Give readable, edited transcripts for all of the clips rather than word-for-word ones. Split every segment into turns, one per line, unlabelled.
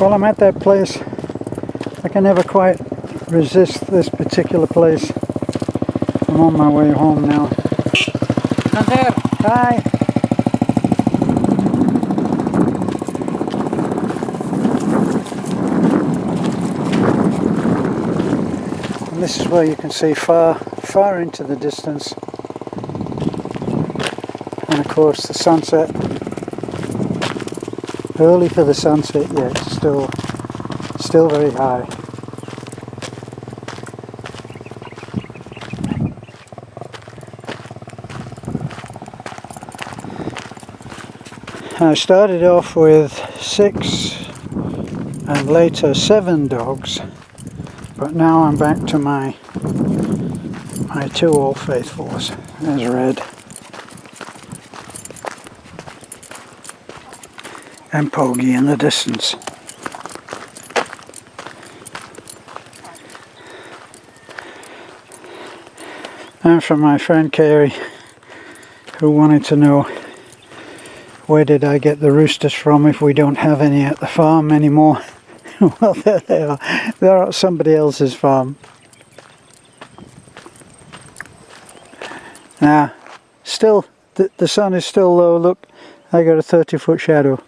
Well, I'm at that place. I can never quite resist this particular place. I'm on my way home now. I'm there. Hi. And this is where you can see far into the distance. And of course the sunset. Early for the sunset, yet still very high. I started off with 6 and later 7 dogs, but now I'm back to my 2 Old Faithfuls. There's Red and Poggy in the distance. And from my friend Carey, who wanted to know where did I get the roosters from if we don't have any at the farm anymore. Well, there they are. They're at somebody else's farm. Now, still, the sun is still low. Look, I got a 30-foot shadow.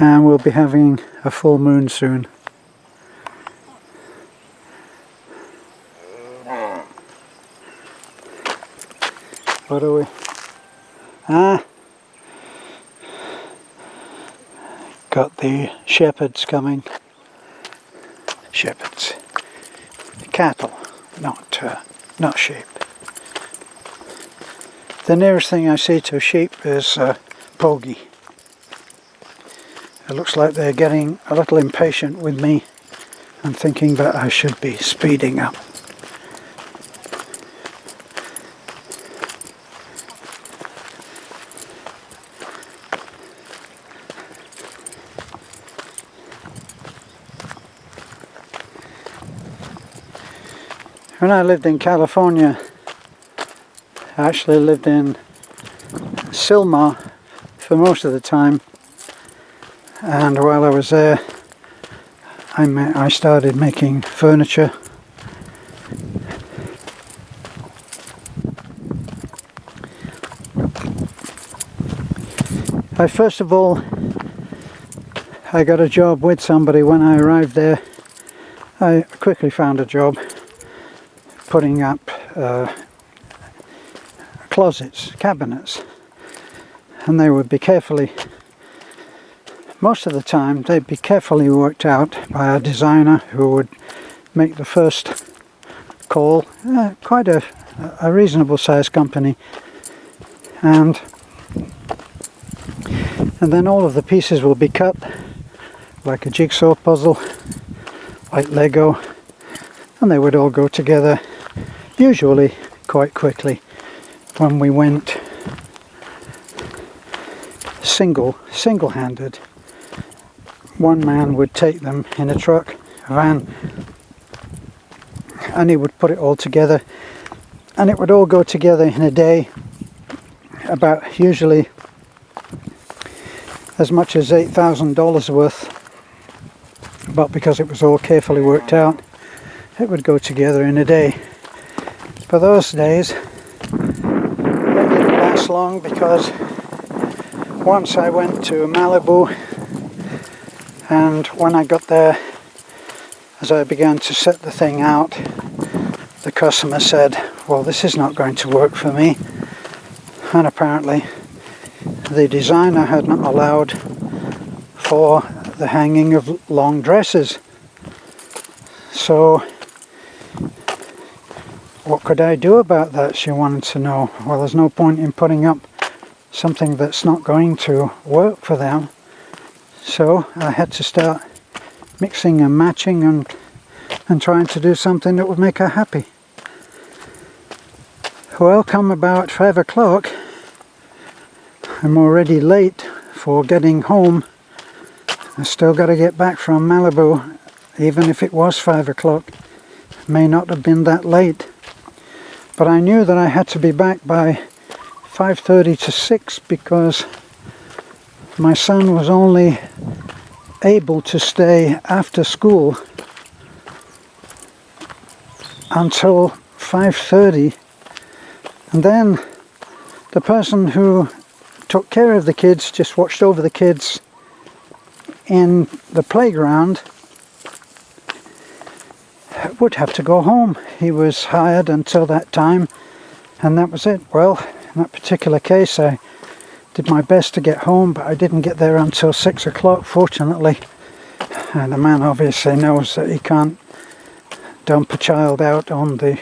And we'll be having a full moon soon. What are we? Got the shepherds coming. Shepherds. Cattle, not sheep. The nearest thing I see to a sheep is Poggy. It looks like they're getting a little impatient with me and thinking that I should be speeding up. When I lived in California, I actually lived in Sylmar for most of the time, and while I was there I started making furniture. First of all, I got a job with somebody. When I arrived there, I quickly found a job putting up closets, cabinets, and they would be most of the time they'd be carefully worked out by a designer who would make the first call, quite a reasonable sized company, and then all of the pieces will be cut like a jigsaw puzzle, like Lego, and they would all go together, usually quite quickly. When we went single-handed, one man would take them in a truck, a van, and he would put it all together, and it would all go together in a day, about usually as much as $8,000 worth, but because it was all carefully worked out, it would go together in a day. For those days, they didn't last long, because once I went to Malibu, and when I got there, as I began to set the thing out, the customer said, well, this is not going to work for me. And apparently the designer had not allowed for the hanging of long dresses. So what could I do about that, she wanted to know. Well, there's no point in putting up something that's not going to work for them. So I had to start mixing and matching and trying to do something that would make her happy. Well, come about 5 o'clock, I'm already late for getting home. I still got to get back from Malibu, even if it was 5 o'clock. It may not have been that late. But I knew that I had to be back by 5:30 to 6, because my son was only able to stay after school until 5:30, and then the person who took care of the kids, just watched over the kids in the playground, would have to go home. He was hired until that time, and that was it. Well, in that particular case, I did my best to get home, but I didn't get there until 6 o'clock, fortunately. And the man obviously knows that he can't dump a child out on the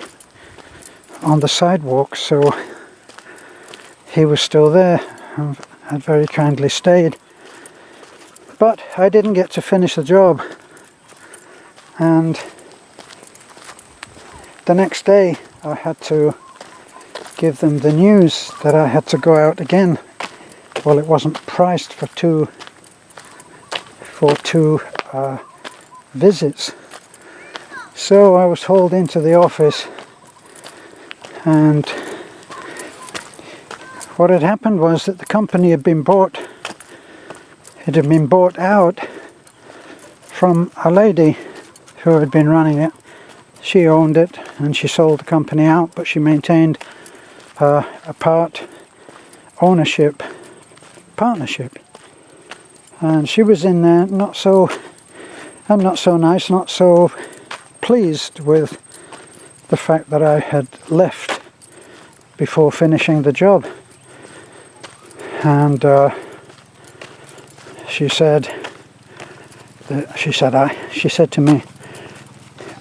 sidewalk, so he was still there and had very kindly stayed. But I didn't get to finish the job, and the next day I had to give them the news that I had to go out again. Well, it wasn't priced for two visits, so I was hauled into the office, and what had happened was that the company had been bought. It had been bought out from a lady who had been running it. She owned it and she sold the company out, but she maintained a part ownership partnership, and she was in there not so nice, not so pleased with the fact that I had left before finishing the job. And she said to me,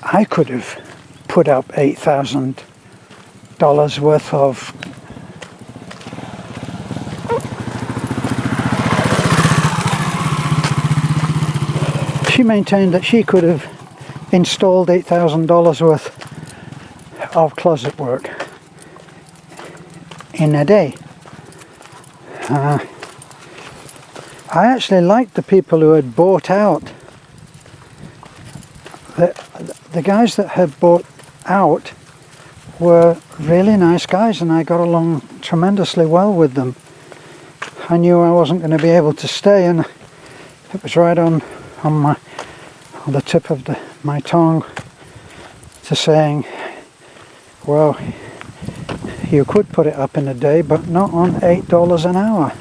I could have put up $8,000 worth of she maintained that she could have installed $8,000 worth of closet work in a day. I actually liked the people who had bought out. The guys that had bought out were really nice guys, and I got along tremendously well with them. I knew I wasn't going to be able to stay, and it was right on the tip of my tongue to saying, well, you could put it up in a day, but not on $8 an hour.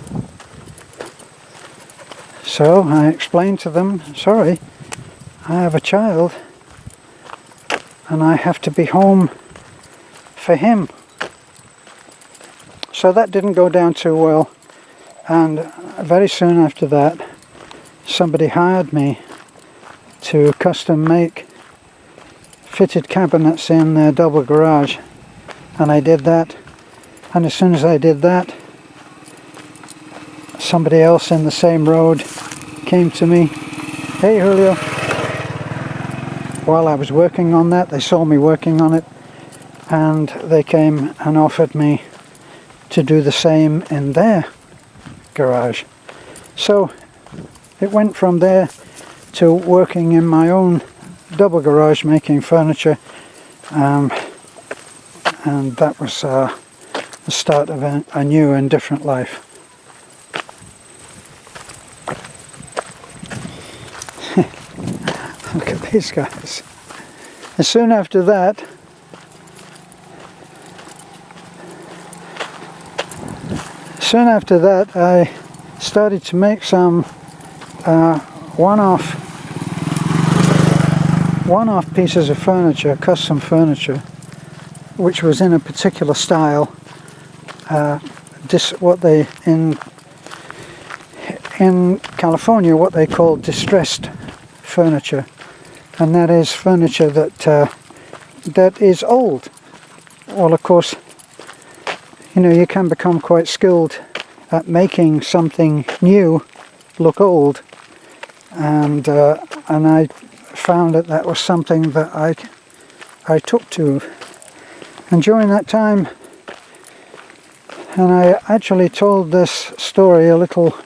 So I explained to them, sorry, I have a child and I have to be home for him. So that didn't go down too well, and very soon after that somebody hired me to custom make fitted cabinets in their double garage, and I did that. And as soon as I did that, somebody else in the same road came to me. Hey Julio. While I was working on that, they saw me working on it, and they came and offered me to do the same in their garage. So it went from there to working in my own double garage making furniture, and that was the start of a new and different life. Look at these guys. And soon after that, I started to make some one-off pieces of furniture, custom furniture, which was in a particular style. What they in California, what they call distressed furniture, and that is furniture that is old. Well, of course, you know, you can become quite skilled at making something new look old, and I found that was something that I took to. And during that time, and I actually told this story a little,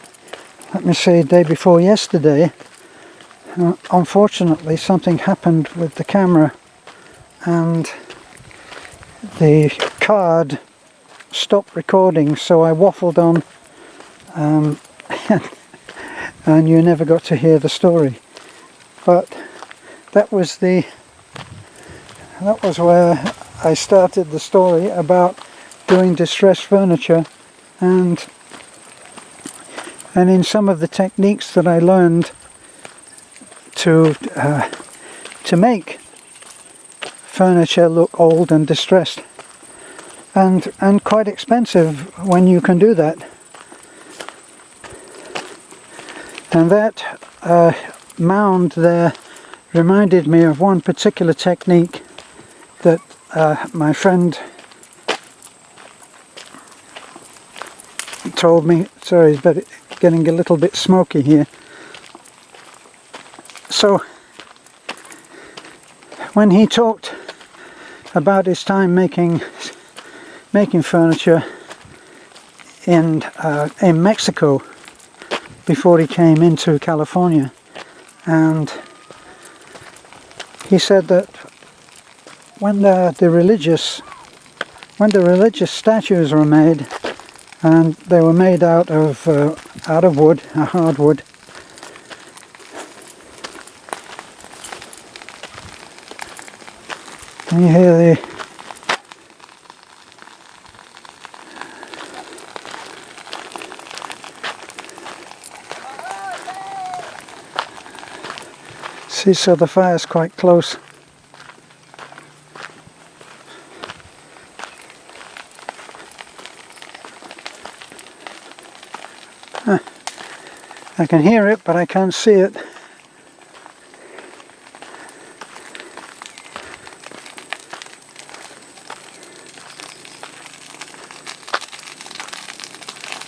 let me say, day before yesterday. Unfortunately, something happened with the camera, and the card stopped recording, so I waffled on and you never got to hear the story. But that was where I started the story about doing distressed furniture, and in some of the techniques that I learned to make furniture look old and distressed, and quite expensive when you can do that. And that mound there reminded me of one particular technique that my friend told me. Sorry, but it's getting a little bit smoky here. So when he talked about his time making furniture in Mexico before he came into California, and he said that when the religious statues were made, and they were made out of wood, a hardwood. And you hear the see, so the fire's quite close. I can hear it, but I can't see it.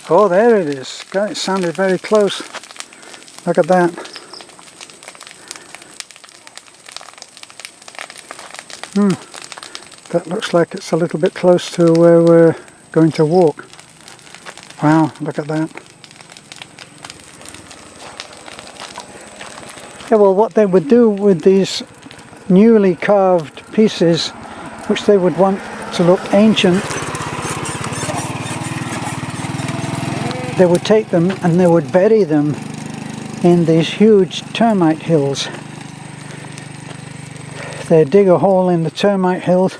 Oh, there it is. God, it sounded very close. Look at that. That looks like it's a little bit close to where we're going to walk. Wow, look at that. Yeah, well, what they would do with these newly carved pieces, which they would want to look ancient, they would take them and they would bury them in these huge termite hills. They'd dig a hole in the termite hills,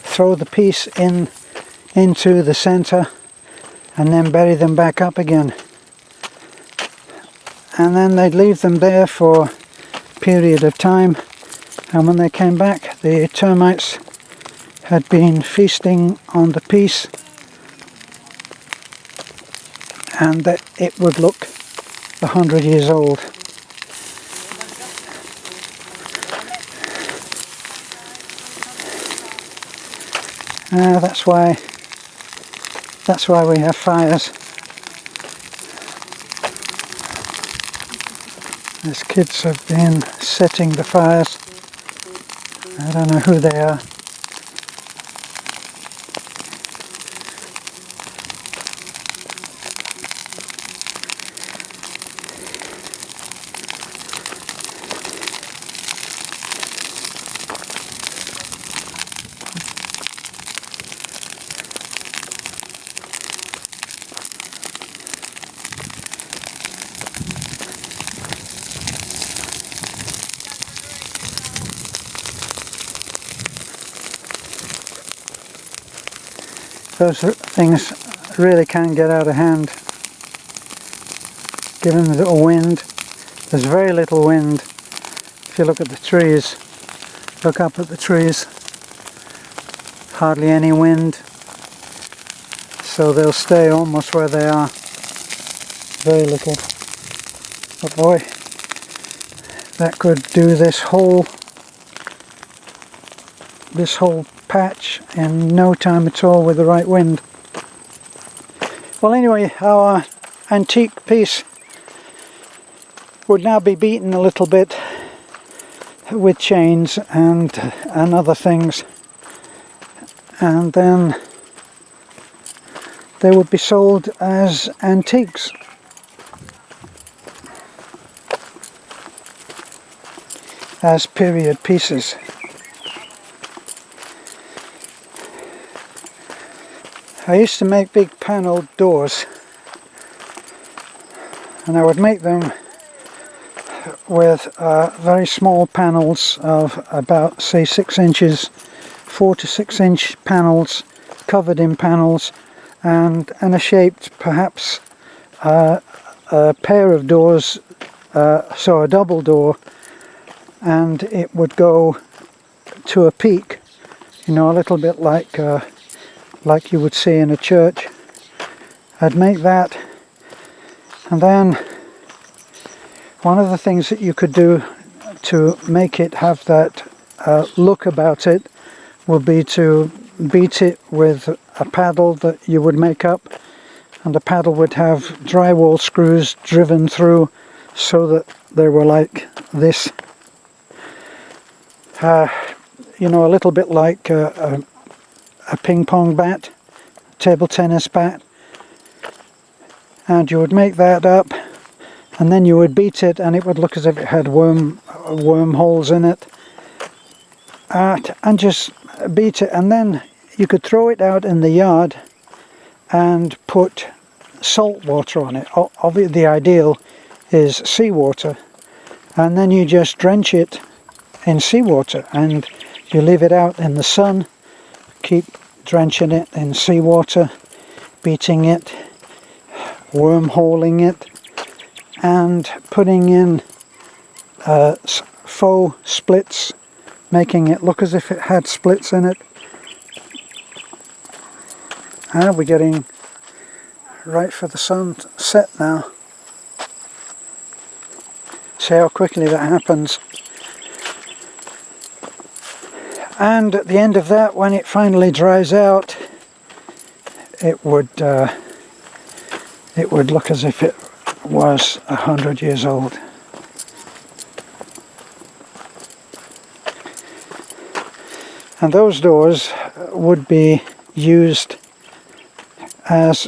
throw the piece into the center, and then bury them back up again. And then they'd leave them there for a period of time, and when they came back, the termites had been feasting on the piece, and that it would look 100 years old. That's why we have fires. These kids have been setting the fires. I don't know who they are. Those things really can get out of hand, given the little wind. There's very little wind. If you look at the trees, look up at the trees, hardly any wind, so they'll stay almost where they are. Very little. But boy, that could do this whole patch in no time at all with the right wind. Well, anyway, our antique piece would now be beaten a little bit with chains and other things, and then they would be sold as antiques. As period pieces. I used to make big panelled doors, And I would make them with very small panels of about, say, 6 inches, 4 to 6 inch panels, covered in panels, and a shaped, perhaps a pair of doors, so a double door, and it would go to a peak, you know, a little bit like you would see in a church. I'd make that, and then one of the things that you could do to make it have that look about it would be to beat it with a paddle that you would make up, and the paddle would have drywall screws driven through so that they were like this, you know, a little bit like a ping pong bat, table tennis bat. And you would make that up, and then you would beat it, and it would look as if it had wormholes in it, and just beat it, and then you could throw it out in the yard and put salt water on it. Obviously the ideal is seawater, and then you just drench it in seawater and you leave it out in the sun, keep drenching it in seawater, beating it, wormholing it, and putting in faux splits, making it look as if it had splits in it. We're getting right for the sunset now. See how quickly that happens. And at the end of that, when it finally dries out, it would look as if it was 100 years old. And those doors would be used as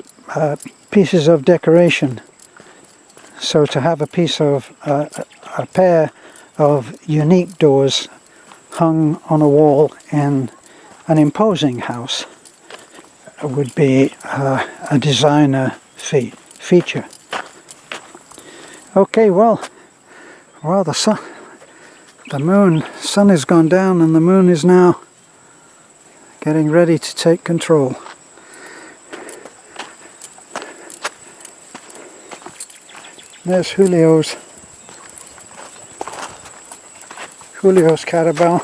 pieces of decoration. So to have a piece of a pair of unique doors hung on a wall in an imposing house would be a designer feature. Okay, well the sun has gone down, and the moon is now getting ready to take control. There's Julio's carabao.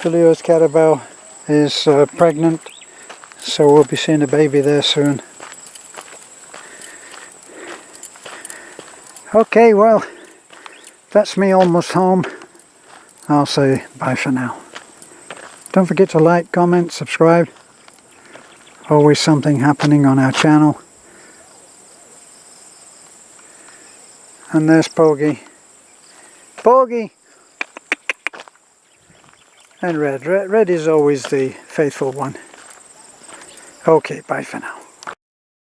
Julio's carabao is pregnant, so we'll be seeing a baby there soon. Okay, well, that's me almost home. I'll say bye for now. Don't forget to like, comment, subscribe. Always something happening on our channel. And there's Poggy. Poggy! And Red. Red is always the faithful one. Okay, bye for now.